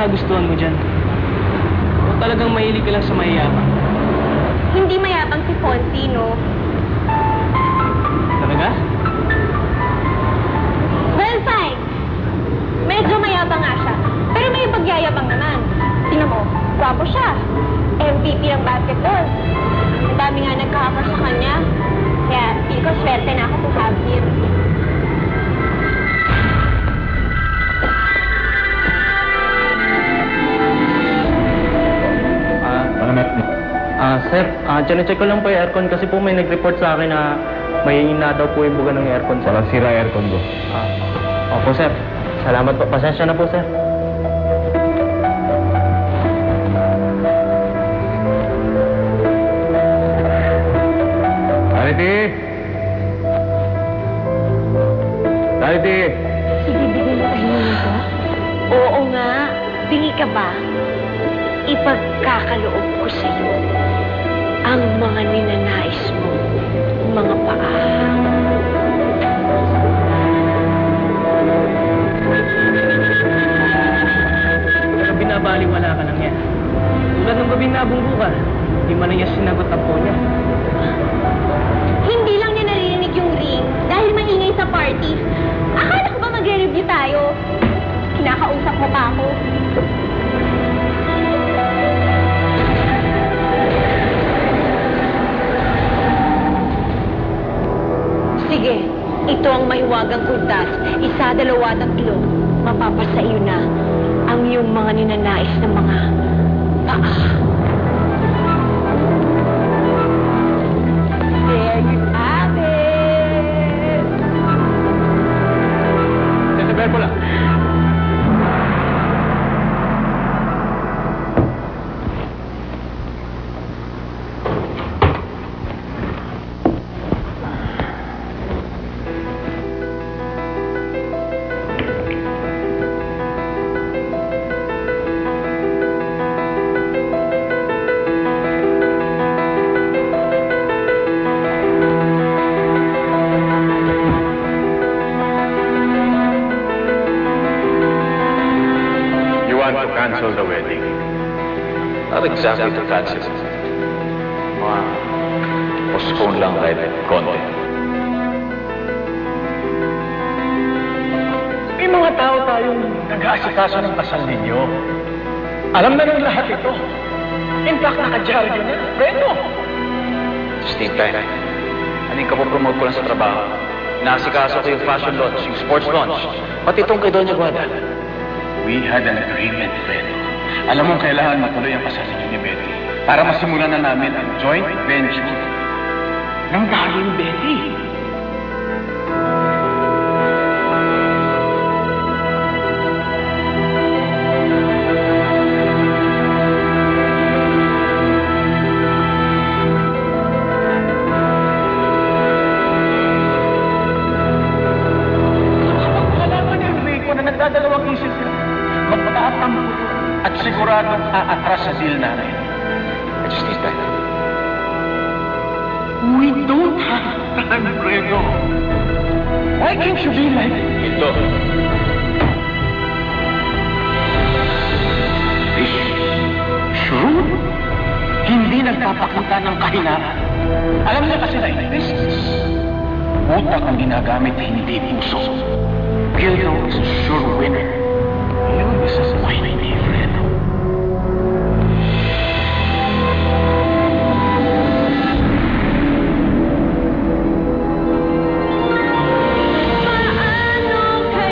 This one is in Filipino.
nagustuhan mo dyan? O talagang mahilig ka lang sa mayayabang? Hindi mayabang si Fonzie, no? Talaga? Well, fine. Medyo mayabang nga siya. Pero may pagyayabang naman. Tingnan mo, gwapo siya. MVP ng basketball. Ang dami nga nagkaka sa kanya. Kaya, feel ko swerte na ako to have him. Sir, check ko lang po yung aircon kasi po may nag-report sa akin na may hina daw po yung buga ng aircon. Walang sira aircon ko. Opo, sir. Salamat po. Pasensya na po, sir. Charity! Charity! Ibibigay mo tayo nito? Oo nga. Bingi ka ba? Ipagkakaloob ko sa'yo ang mga ninanais mo, mga paa. Pero binabaliwala ka lang yan. Tulad ng gabing nabunggo ka, di man na niya sinagot ang po niya. Hindi lang niya naririnig yung ring dahil maingay sa party. Akala ko ba magre-review tayo? Kinakausap mo pa ako. Sige, ito ang mahiwagang kuntas. Isa, dalawa, tatlo. Mapapasa iyo na ang iyong mga ninanais na mga paa. There you have it! Decibel po lang. To cancel the wedding. Not exactly to cancel. Postpone lang kahit konti. May mga tao tayong nag-aasikaso ng kasal ninyo. Alam na ng lahat ito. In fact, nakadyaryo na. Preno! Steve Time, aning kapopromote ko lang sa trabaho. Naasikaso ko yung fashion launch, yung sports launch, pati itong kay Doña Guada. We had an agreement, Preno. Alam mong kailangan matuloy ang kasal ninyo ni Betty para masimulan na namin ang joint venture ng Darling Betty. Nagdadalawang isip sila. Magpataatang at siguradong aatras sa deal namin. I just need time. We don't have time, Fredo. Why can't you be like Ito. this? Sure? Hindi nagpapakita ng kahinaan. Alam niya kasi na this utak ang ginagamit, hindi puso. Gildo is a sure winner. You, Mrs. White.